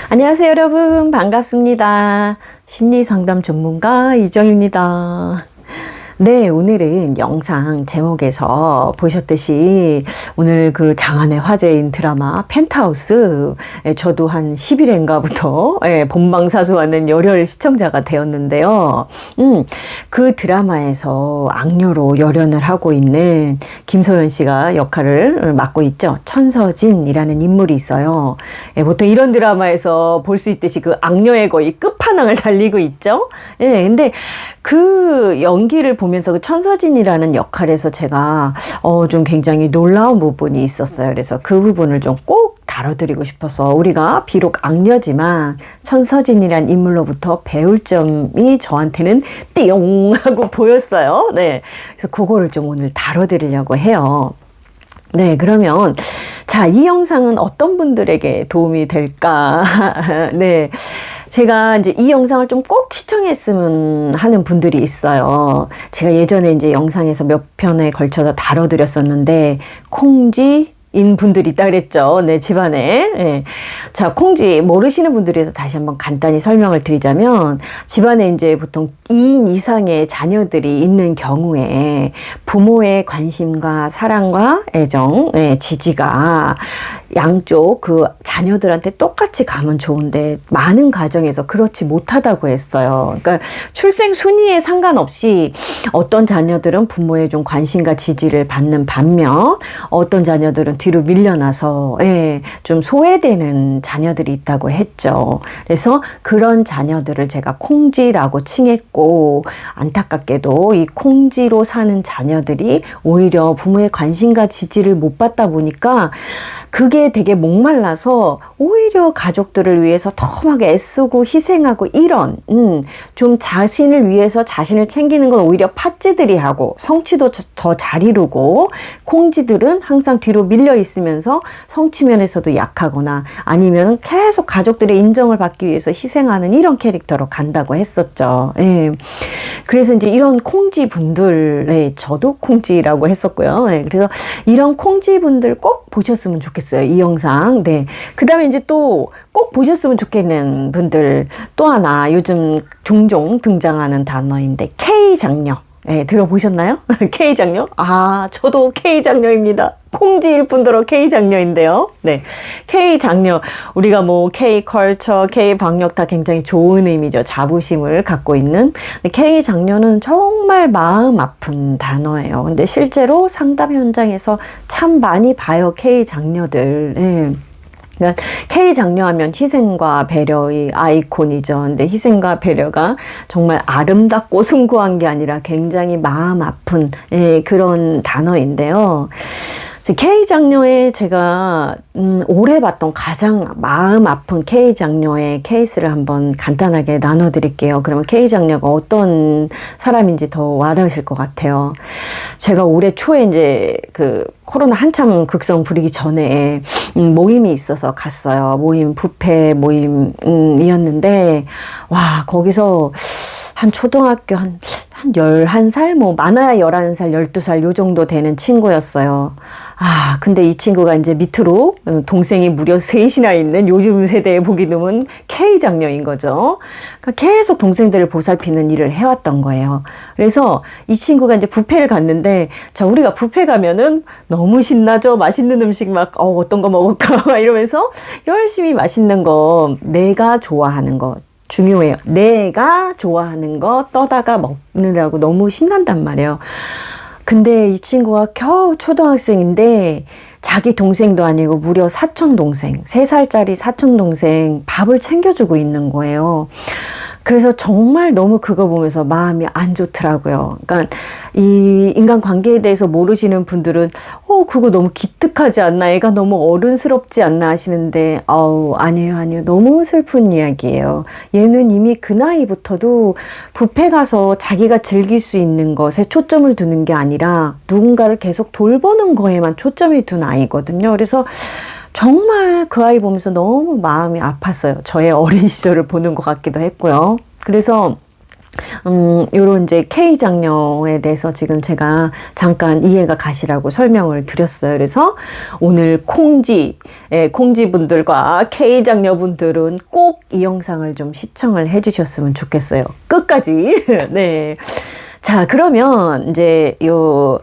안녕하세요, 여러분. 반갑습니다. 심리상담 전문가 이정입니다. 네, 오늘은 영상 제목에서 보셨듯이 오늘 그 장안의 화제인 드라마 펜트하우스, 저도 한 10일인가부터 본방사수하는 열혈 시청자가 되었는데요. 그 드라마에서 악녀로 열연을 하고 있는 김소연 씨가 역할을 맡고 있죠. 천서진이라는 인물이 있어요. 보통 이런 드라마에서 볼 수 있듯이 그 악녀의 거의 끝판왕을 달리고 있죠. 근데 그 연기를 보면서 그 천서진이라는 역할에서 제가 좀 굉장히 놀라운 부분이 있었어요. 그래서 그 부분을 좀 꼭 다뤄드리고 싶어서, 우리가 비록 악녀지만 천서진이란 인물로부터 배울 점이 저한테는 띠용 하고 보였어요. 네, 그래서 그거를 좀 오늘 다뤄드리려고 해요. 네, 그러면 자, 이 영상은 어떤 분들에게 도움이 될까? 네. 제가 이제 이 영상을 좀 꼭 시청했으면 하는 분들이 있어요. 제가 예전에 이제 영상에서 몇 편에 걸쳐서 다뤄드렸었는데, 콩쥐인 분들이 있다 그랬죠. 네, 집안에. 네. 자, 콩쥐 모르시는 분들에서 다시 한번 간단히 설명을 드리자면, 집안에 이제 보통 2인 이상의 자녀들이 있는 경우에 부모의 관심과 사랑과 애정, 지지가 양쪽 그 자녀들한테 똑같이 가면 좋은데, 많은 가정에서 그렇지 못하다고 했어요. 그러니까 출생 순위에 상관없이 어떤 자녀들은 부모의 좀 관심과 지지를 받는 반면, 어떤 자녀들은 뒤로 밀려나서 좀 소외되는 자녀들이 있다고 했죠. 그래서 그런 자녀들을 제가 콩쥐라고 칭했고, 안타깝게도 이 콩쥐로 사는 자녀들이 오히려 부모의 관심과 지지를 못 받다 보니까 그게 되게 목말라서 오히려 가족들을 위해서 더 막 애쓰고 희생하고, 이런 좀 자신을 위해서 자신을 챙기는 건 오히려 팥쥐들이 하고 성취도 더 잘 이루고, 콩쥐들은 항상 뒤로 밀려 있으면서 성취 면에서도 약하거나 아니면 계속 가족들의 인정을 받기 위해서 희생하는 이런 캐릭터로 간다고 했었죠. 그래서 이제 이런 콩쥐 분들, 저도 콩쥐라고 했었고요. 그래서 이런 콩쥐 분들 꼭 보셨으면 좋겠어요, 이 영상. 네. 그 다음에 이제 또 꼭 보셨으면 좋겠는 분들 또 하나, 요즘 종종 등장하는 단어인데 K장녀. 들어보셨나요? K장녀? 아, 저도 K장녀입니다. 콩쥐일 뿐더러 K장녀인데요. 네. K장녀. 우리가 뭐 K컬처, K방역 다 굉장히 좋은 의미죠. 자부심을 갖고 있는. K장녀는 정말 마음 아픈 단어예요. 근데 실제로 상담 현장에서 참 많이 봐요, K장녀들. 그러니까 K장녀하면 희생과 배려의 아이콘이죠. 근데 희생과 배려가 정말 아름답고 숭고한 게 아니라 굉장히 마음 아픈 그런 단어인데요. K장녀의 제가 올해 봤던 가장 마음 아픈 K장녀의 케이스를 한번 간단하게 나눠드릴게요. 그러면 K장녀가 어떤 사람인지 더 와닿으실 것 같아요. 제가 올해 초에 이제 그 코로나 한참 극성 부리기 전에 모임이 있어서 갔어요. 뷔페 모임이었는데, 와, 거기서 한 초등학교 한 11살? 뭐, 많아야 11살, 12살 요 정도 되는 친구였어요. 아, 근데 이 친구가 이제 밑으로 동생이 무려 셋이나 있는 요즘 세대에 보기 드문 K장녀인 거죠. 그러니까 계속 동생들을 보살피는 일을 해왔던 거예요. 그래서 이 친구가 이제 뷔페를 갔는데, 자, 우리가 뷔페 가면은 너무 신나죠? 맛있는 음식 막, 어떤 거 먹을까? 막 이러면서 열심히 맛있는 거, 내가 좋아하는 거, 중요해요. 내가 좋아하는 거 떠다가 먹느라고 너무 신난단 말이에요. 근데 이 친구가 겨우 초등학생인데 자기 동생도 아니고 무려 사촌동생, 3살짜리 사촌동생 밥을 챙겨주고 있는 거예요. 그래서 정말 너무 그거 보면서 마음이 안 좋더라고요. 그러니까 이 인간관계에 대해서 모르시는 분들은 그거 너무 기특하지 않나, 애가 너무 어른스럽지 않나 하시는데, 아니에요. 너무 슬픈 이야기예요. 얘는 이미 그 나이부터도 뷔페 가서 자기가 즐길 수 있는 것에 초점을 두는 게 아니라 누군가를 계속 돌보는 거에만 초점이 둔 아이거든요. 그래서 정말 그 아이 보면서 너무 마음이 아팠어요. 저의 어린 시절을 보는 것 같기도 했고요. 그래서 요런 이제 K 장녀에 대해서 지금 제가 잠깐 이해가 가시라고 설명을 드렸어요. 그래서 오늘 콩지 분들과 K 장녀 분들은 꼭 이 영상을 좀 시청을 해 주셨으면 좋겠어요. 끝까지. 네. 자, 그러면 이제 요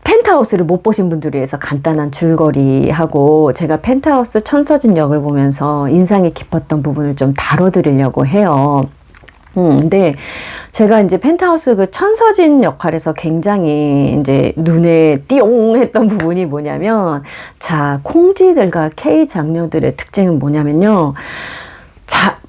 펜트하우스를 못 보신 분들을 위해서 간단한 줄거리하고 제가 펜트하우스 천서진 역을 보면서 인상이 깊었던 부분을 좀 다뤄드리려고 해요. 근데 제가 이제 펜트하우스 그 천서진 역할에서 굉장히 이제 눈에 띠용 했던 부분이 뭐냐면, 자, 콩지들과 K 장녀들의 특징은 뭐냐면요. 자,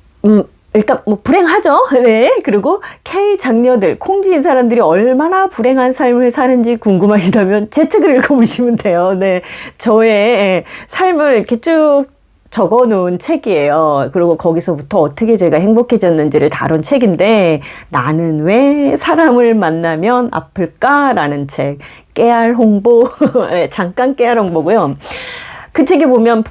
일단 뭐 불행하죠. 네. 그리고 K 장녀들, 콩지인 사람들이 얼마나 불행한 삶을 사는지 궁금하시다면 제 책을 읽어보시면 돼요. 네. 저의 삶을 이렇게 쭉 적어놓은 책이에요. 그리고 거기서부터 어떻게 제가 행복해졌는지를 다룬 책인데, 나는 왜 사람을 만나면 아플까라는 책. 깨알 홍보. 네, 잠깐 깨알 홍보고요. 그 책에 보면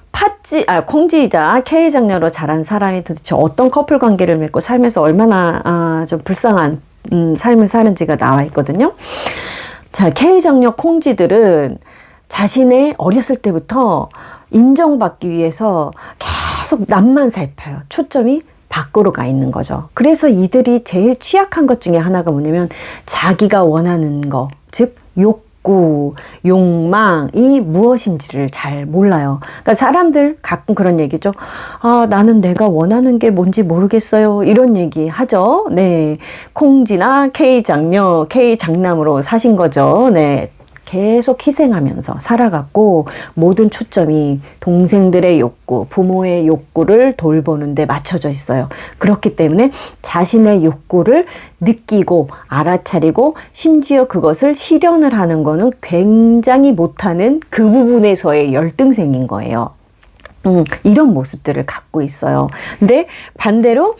콩지이자 K 장녀로 자란 사람이 도대체 어떤 커플 관계를 맺고 살면서 얼마나 좀 불쌍한 삶을 사는지가 나와 있거든요. 자, K 장녀 콩지들은 자신의 어렸을 때부터 인정받기 위해서 계속 남만 살펴요. 초점이 밖으로 가 있는 거죠. 그래서 이들이 제일 취약한 것 중에 하나가 뭐냐면 자기가 원하는 거, 즉 욕구, 욕망이 무엇인지를 잘 몰라요. 그러니까 사람들 가끔 그런 얘기죠. 아, 나는 내가 원하는 게 뭔지 모르겠어요. 이런 얘기 하죠. 네. 콩지나 K 장녀, K 장남으로 사신 거죠. 네. 계속 희생하면서 살아갔고, 모든 초점이 동생들의 욕구, 부모의 욕구를 돌보는 데 맞춰져 있어요. 그렇기 때문에 자신의 욕구를 느끼고 알아차리고 심지어 그것을 실현을 하는 거는 굉장히 못하는 그 부분에서의 열등생인 거예요. 이런 모습들을 갖고 있어요. 근데 반대로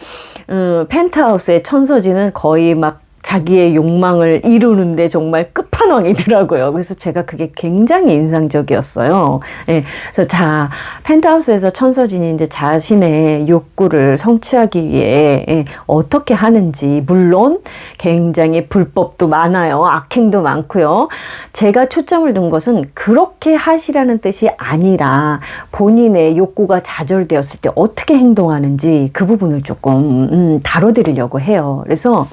펜트하우스의 천서진은 거의 막 자기의 욕망을 이루는데 정말 끝판왕이더라고요. 그래서 제가 그게 굉장히 인상적이었어요. 예. 그래서 자, 펜트하우스에서 천서진이 이제 자신의 욕구를 성취하기 위해 어떻게 하는지, 물론 굉장히 불법도 많아요. 악행도 많고요. 제가 초점을 둔 것은 그렇게 하시라는 뜻이 아니라 본인의 욕구가 좌절되었을 때 어떻게 행동하는지 그 부분을 조금 다뤄드리려고 해요. 그래서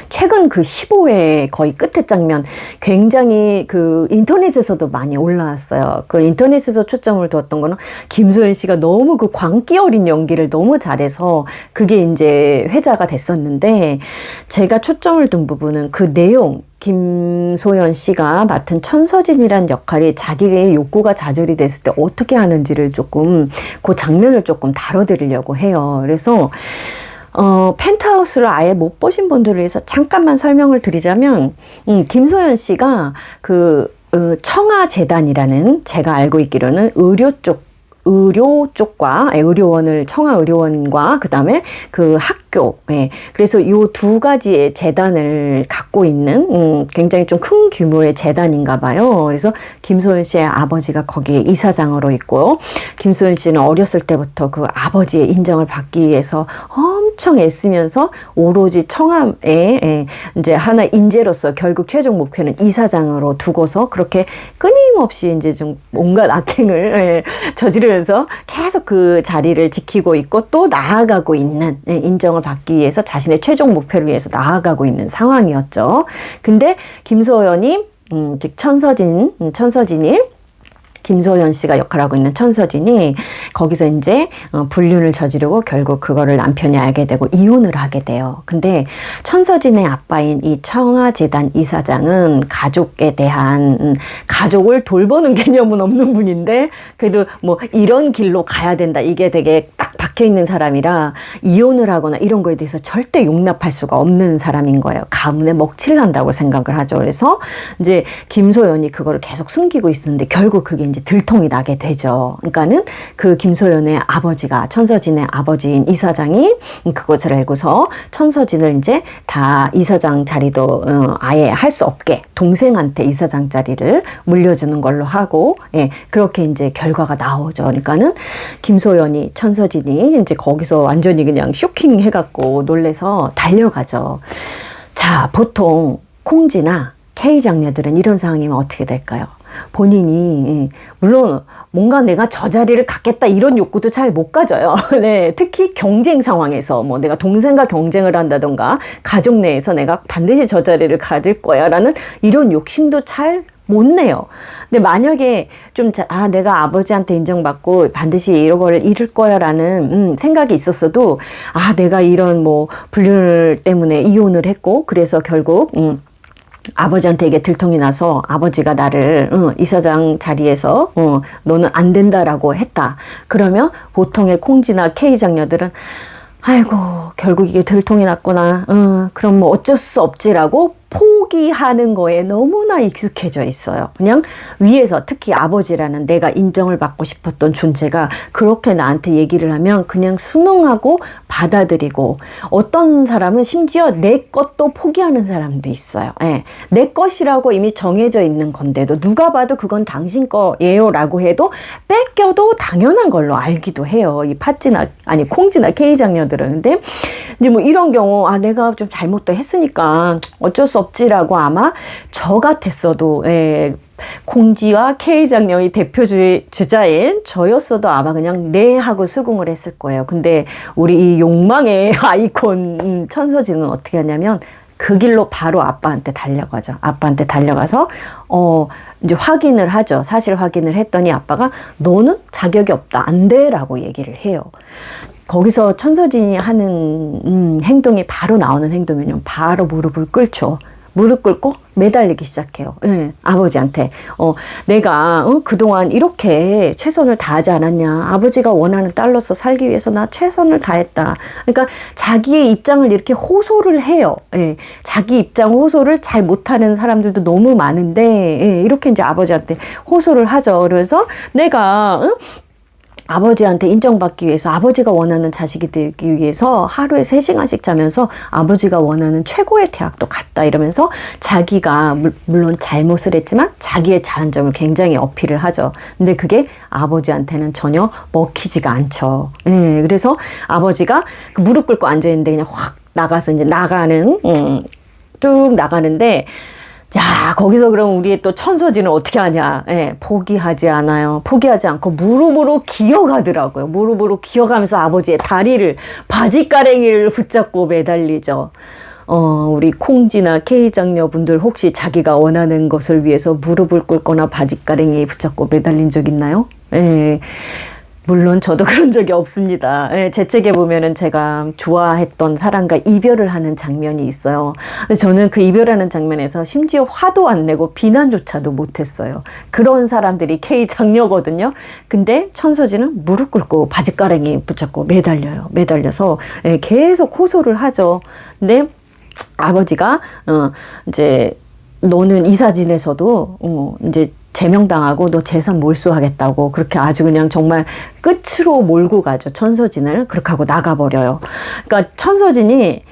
최근 그 15회 거의 끝에 장면 굉장히 그 인터넷에서도 많이 올라왔어요. 그 인터넷에서 초점을 두었던 거는 김소연 씨가 너무 그 광기 어린 연기를 너무 잘해서 그게 이제 회자가 됐었는데, 제가 초점을 둔 부분은 그 내용, 김소연 씨가 맡은 천서진이란 역할이 자기의 욕구가 좌절이 됐을 때 어떻게 하는지를 조금, 그 장면을 조금 다뤄드리려고 해요. 그래서 펜트하우스를 아예 못 보신 분들을 위해서 잠깐만 설명을 드리자면, 김소연 씨가 청아재단이라는, 제가 알고 있기로는 의료 쪽과 의료원을, 청아의료원과 그 다음에 그 학교, 그래서 요 두 가지의 재단을 갖고 있는 굉장히 좀 큰 규모의 재단인가 봐요. 그래서 김소연 씨의 아버지가 거기에 이사장으로 있고, 김소연 씨는 어렸을 때부터 그 아버지의 인정을 받기 위해서 엄청 애쓰면서 오로지 청아에 이제 하나 인재로서 결국 최종 목표는 이사장으로 두고서 그렇게 끊임없이 이제 좀 온갖 악행을 저지르면서 계속 그 자리를 지키고 있고 또 나아가고 있는, 인정을 받기 위해서 자신의 최종 목표를 위해서 나아가고 있는 상황이었죠. 근데 김소연이 즉 천서진이 김소연 씨가 역할하고 있는 천서진이 거기서 이제 불륜을 저지르고 결국 그거를 남편이 알게 되고 이혼을 하게 돼요. 근데 천서진의 아빠인 이 청아재단 이사장은 가족에 대한, 가족을 돌보는 개념은 없는 분인데 그래도 뭐 이런 길로 가야 된다, 이게 되게 딱 박혀있는 사람이라 이혼을 하거나 이런 거에 대해서 절대 용납할 수가 없는 사람인 거예요. 가문에 먹칠을 한다고 생각을 하죠. 그래서 이제 김소연이 그거를 계속 숨기고 있었는데 결국 그게 이제 들통이 나게 되죠. 그러니까는 그 김소연의 아버지가, 천서진의 아버지인 이사장이 그것을 알고서 천서진을 이제 다 이사장 자리도 아예 할 수 없게 동생한테 이사장 자리를 물려주는 걸로 하고, 그렇게 이제 결과가 나오죠. 그러니까는 김소연이, 천서진이 했더니 이제 거기서 완전히 그냥 쇼킹 해갖고 놀래서 달려가죠. 자, 보통 콩쥐나 K 장녀들은 이런 상황이면 어떻게 될까요? 본인이 물론 뭔가 내가 저 자리를 갖겠다 이런 욕구도 잘 못 가져요. 네, 특히 경쟁 상황에서 뭐 내가 동생과 경쟁을 한다던가 가족 내에서 내가 반드시 저 자리를 가질 거야라는 이런 욕심도 잘 못 내요. 근데 만약에 좀, 내가 아버지한테 인정받고 반드시 이런 걸 이룰 거야 라는 생각이 있었어도, 내가 이런 뭐 불륜 때문에 이혼을 했고, 그래서 결국, 아버지한테 이게 들통이 나서 아버지가 나를 이사장 자리에서 너는 안 된다라고 했다. 그러면 보통의 콩쥐나 K 장녀들은 아이고 결국 이게 들통이 났구나. 그럼 뭐 어쩔 수 없지라고 포기하는 거에 너무나 익숙해져 있어요. 그냥 위에서 특히 아버지라는 내가 인정을 받고 싶었던 존재가 그렇게 나한테 얘기를 하면 그냥 순응하고 받아들이고, 어떤 사람은 심지어 내 것도 포기하는 사람도 있어요. 예. 내 것이라고 이미 정해져 있는 건데도 누가 봐도 그건 당신 거예요 라고 해도 뺏겨도 당연한 걸로 알기도 해요. 이 콩쥐나 K 장녀들은. 근데 이제 뭐 이런 경우 내가 좀 잘못도 했으니까 어쩔 수 없지라고 아마 저 같았어도, 콩쥐와 K 장녀의 대표 주자인 저였어도 아마 그냥 네 하고 수긍을 했을 거예요. 근데 우리 이 욕망의 아이콘 천서진은 어떻게 하냐면 그 길로 바로 아빠한테 달려가죠. 아빠한테 달려가서 이제 확인을 하죠. 사실 확인을 했더니 아빠가 너는 자격이 없다. 안 돼. 라고 얘기를 해요. 거기서 천서진이 하는 행동이 바로 나오는 행동이면 바로 무릎을 꿇죠. 무릎 꿇고 매달리기 시작해요. 아버지한테. 내가 그동안 이렇게 최선을 다하지 않았냐. 아버지가 원하는 딸로서 살기 위해서 나 최선을 다했다. 그러니까 자기의 입장을 이렇게 호소를 해요. 자기 입장 호소를 잘 못하는 사람들도 너무 많은데, 이렇게 이제 아버지한테 호소를 하죠. 그래서 내가 아버지한테 인정받기 위해서, 아버지가 원하는 자식이 되기 위해서 하루에 3시간씩 자면서 아버지가 원하는 최고의 대학도 갔다 이러면서 자기가 물론 잘못을 했지만 자기의 잘한 점을 굉장히 어필을 하죠. 근데 그게 아버지한테는 전혀 먹히지가 않죠. 그래서 아버지가 그 무릎 꿇고 앉아있는데 그냥 확 나가서 이제 쭉 나가는데, 야, 거기서 그럼 우리의 또 천서진은 어떻게 하냐. 포기하지 않아요. 포기하지 않고 무릎으로 기어가더라고요. 무릎으로 기어가면서 아버지의 다리를, 바지가랭이를 붙잡고 매달리죠. 우리 콩쥐나 K 장녀분들 혹시 자기가 원하는 것을 위해서 무릎을 꿇거나 바지가랭이 붙잡고 매달린 적 있나요? 물론 저도 그런 적이 없습니다. 제 책에 보면은 제가 좋아했던 사람과 이별을 하는 장면이 있어요. 근데 저는 그 이별하는 장면에서 심지어 화도 안 내고 비난조차도 못했어요. 그런 사람들이 K 장녀거든요. 근데 천서진은 무릎 꿇고 바지가랭이 붙잡고 매달려요. 매달려서 계속 호소를 하죠. 근데 아버지가 이제 너는 이사진에서도 이제 제명당하고 너 재산 몰수하겠다고 그렇게 아주 그냥 정말 끝으로 몰고 가죠. 천서진을. 그렇게 하고 나가버려요. 그러니까 천서진이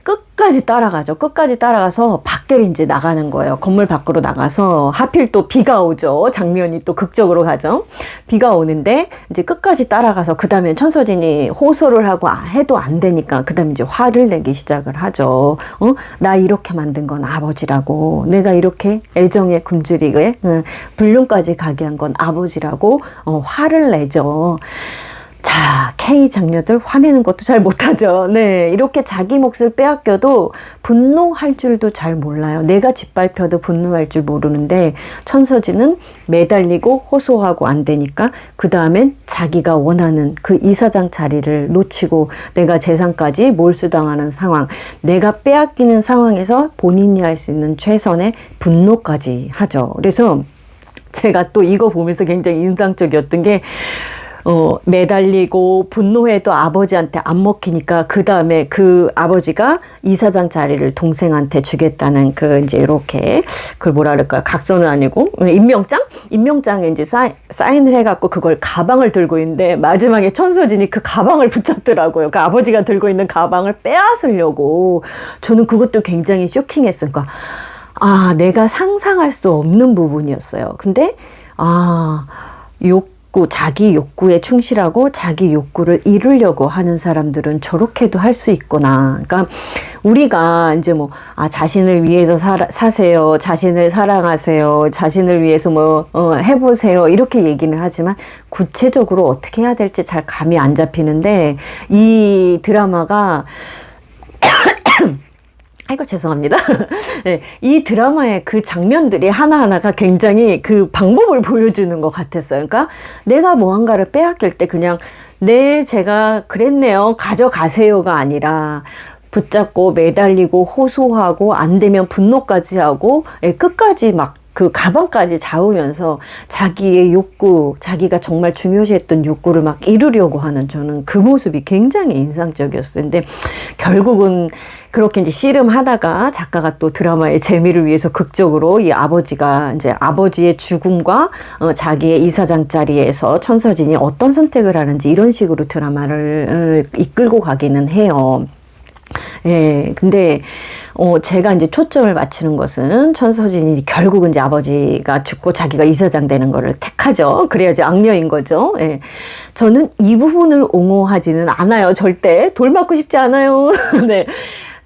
끝까지 따라가죠. 끝까지 따라가서 밖에 이제 나가는 거예요. 건물 밖으로 나가서 하필 또 비가 오죠. 장면이 또 극적으로 가죠. 비가 오는데 이제 끝까지 따라가서 그 다음에 천서진이 호소를 하고 해도 안 되니까 그 다음에 이제 화를 내기 시작을 하죠. 나 이렇게 만든 건 아버지라고. 내가 이렇게 애정에 굶주리게 불륜까지 가게 한 건 아버지라고 화를 내죠. 자, K 장녀들 화내는 것도 잘 못하죠. 이렇게 자기 몫을 빼앗겨도 분노할 줄도 잘 몰라요. 내가 짓밟혀도 분노할 줄 모르는데 천서진은 매달리고 호소하고 안 되니까 그 다음엔 자기가 원하는 그 이사장 자리를 놓치고 내가 재산까지 몰수당하는 상황, 내가 빼앗기는 상황에서 본인이 할 수 있는 최선의 분노까지 하죠. 그래서 제가 또 이거 보면서 굉장히 인상적이었던 게 매달리고 분노해도 아버지한테 안 먹히니까 그 다음에 그 아버지가 이사장 자리를 동생한테 주겠다는 그 이제 이렇게 그걸 뭐라 그럴까요? 각서는 아니고 임명장에 이제 사인을 해갖고 그걸 가방을 들고 있는데 마지막에 천서진이 그 가방을 붙잡더라고요. 그 아버지가 들고 있는 가방을 빼앗으려고. 저는 그것도 굉장히 쇼킹했어요. 그러니까 내가 상상할 수 없는 부분이었어요. 근데 욕구가 자기 욕구에 충실하고 자기 욕구를 이루려고 하는 사람들은 저렇게도 할 수 있구나. 그러니까 우리가 이제 뭐, 자신을 위해서 사세요. 자신을 사랑하세요. 자신을 위해서 해보세요. 이렇게 얘기는 하지만 구체적으로 어떻게 해야 될지 잘 감이 안 잡히는데, 이 드라마가 아이고, 죄송합니다. 네, 이 드라마의 그 장면들이 하나하나가 굉장히 그 방법을 보여주는 것 같았어요. 그러니까 내가 무언가를 빼앗길 때 그냥, 네, 제가 그랬네요. 가져가세요가 아니라, 붙잡고 매달리고 호소하고 안 되면 분노까지 하고, 끝까지 막 그 가방까지 잡으면서 자기의 욕구, 자기가 정말 중요시했던 욕구를 막 이루려고 하는, 저는 그 모습이 굉장히 인상적이었어요. 근데 결국은 그렇게 이제 씨름하다가 작가가 또 드라마의 재미를 위해서 극적으로 이 아버지가 이제 아버지의 죽음과 자기의 이사장 자리에서 천서진이 어떤 선택을 하는지 이런 식으로 드라마를 이끌고 가기는 해요. 예, 근데, 제가 이제 초점을 맞추는 것은 천서진이 결국은 이제 아버지가 죽고 자기가 이사장 되는 거를 택하죠. 그래야지 악녀인 거죠. 예. 저는 이 부분을 옹호하지는 않아요. 절대. 돌 맞고 싶지 않아요. 네.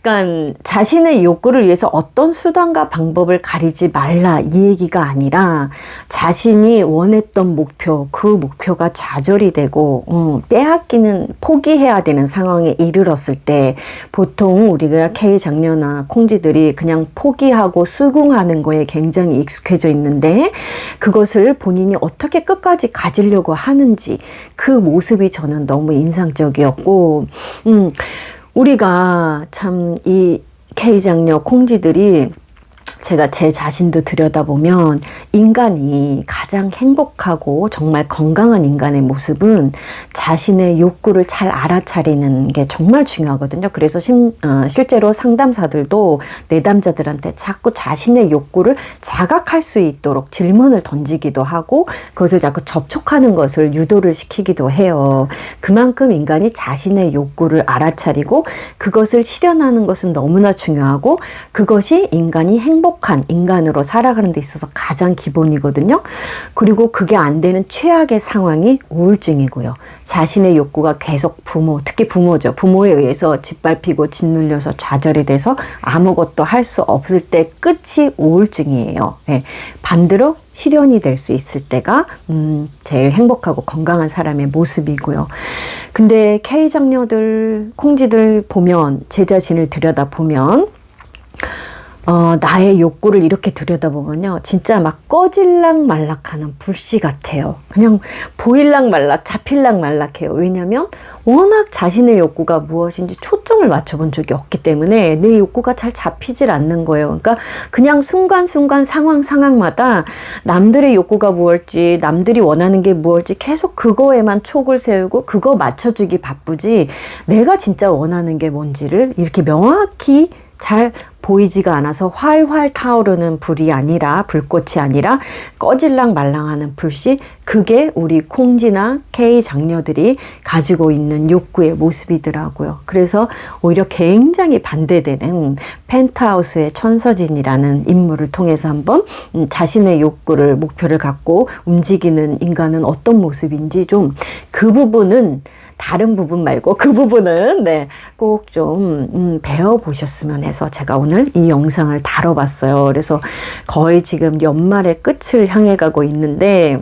그러니까 자신의 욕구를 위해서 어떤 수단과 방법을 가리지 말라, 이 얘기가 아니라 자신이 원했던 목표, 그 목표가 좌절이 되고 빼앗기는, 포기해야 되는 상황에 이르렀을 때 보통 우리가 K 장녀나 콩지들이 그냥 포기하고 수긍하는 거에 굉장히 익숙해져 있는데, 그것을 본인이 어떻게 끝까지 가지려고 하는지 그 모습이 저는 너무 인상적이었고, 우리가 참 이 K장녀 콩지들이, 제가 제 자신도 들여다보면 인간이 가장 행복하고 정말 건강한 인간의 모습은 자신의 욕구를 잘 알아차리는 게 정말 중요하거든요. 그래서 실제로 상담사들도 내담자들한테 자꾸 자신의 욕구를 자각할 수 있도록 질문을 던지기도 하고 그것을 자꾸 접촉하는 것을 유도를 시키기도 해요. 그만큼 인간이 자신의 욕구를 알아차리고 그것을 실현하는 것은 너무나 중요하고, 그것이 인간이 행복한 인간으로 살아가는 데 있어서 가장 기본이거든요. 그리고 그게 안 되는 최악의 상황이 우울증이고요. 자신의 욕구가 계속 특히 부모죠. 부모에 의해서 짓밟히고 짓눌려서 좌절이 돼서 아무것도 할 수 없을 때 끝이 우울증이에요. 네. 반대로 실현이 될 수 있을 때가 제일 행복하고 건강한 사람의 모습이고요. 근데 K장녀들, 콩지들 보면, 제 자신을 들여다보면 나의 욕구를 이렇게 들여다보면요, 진짜 막 꺼질락 말락하는 불씨 같아요. 그냥 보일락 말락, 잡힐락 말락해요. 왜냐면 워낙 자신의 욕구가 무엇인지 초점을 맞춰본 적이 없기 때문에 내 욕구가 잘 잡히질 않는 거예요. 그러니까 그냥 순간순간 상황마다 남들의 욕구가 무엇일지, 남들이 원하는 게 무엇일지 계속 그거에만 촉을 세우고 그거 맞춰주기 바쁘지, 내가 진짜 원하는 게 뭔지를 이렇게 명확히 잘 보이지가 않아서 활활 타오르는 불이 아니라, 불꽃이 아니라 꺼질랑 말랑하는 불씨, 그게 우리 콩지나 K 장녀들이 가지고 있는 욕구의 모습이더라고요. 그래서 오히려 굉장히 반대되는 펜트하우스의 천서진이라는 인물을 통해서 한번 자신의 욕구를, 목표를 갖고 움직이는 인간은 어떤 모습인지 좀, 그 부분은, 다른 부분 말고 그 부분은 꼭 좀 배워보셨으면 해서 제가 오늘 이 영상을 다뤄봤어요. 그래서 거의 지금 연말의 끝을 향해 가고 있는데,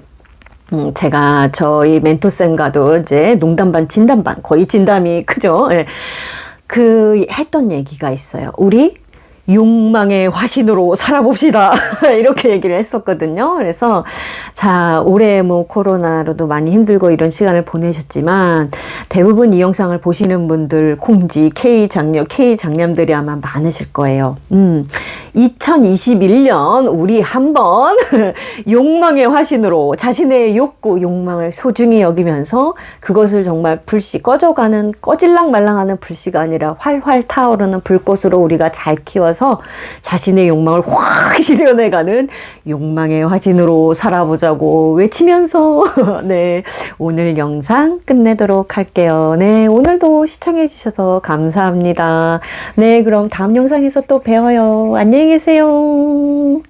제가 저희 멘토쌤과도 이제 농담 반 진담 반, 거의 진담이 크죠. 네. 했던 얘기가 있어요. 우리 욕망의 화신으로 살아봅시다. 이렇게 얘기를 했었거든요. 그래서, 자, 올해 코로나로도 많이 힘들고 이런 시간을 보내셨지만, 대부분 이 영상을 보시는 분들, 콩지, K장녀, K장남들이 아마 많으실 거예요. 2021년 우리 한번 욕망의 화신으로 자신의 욕구, 욕망을 소중히 여기면서 그것을 정말 불씨, 꺼질랑 말랑하는 불씨가 아니라 활활 타오르는 불꽃으로 우리가 잘 키워서 자신의 욕망을 확 실현해가는 욕망의 화신으로 살아보자고 외치면서 네, 오늘 영상 끝내도록 할게요. 네, 오늘도 시청해 주셔서 감사합니다. 네, 그럼 다음 영상에서 또 봬요. 안녕히 계세요.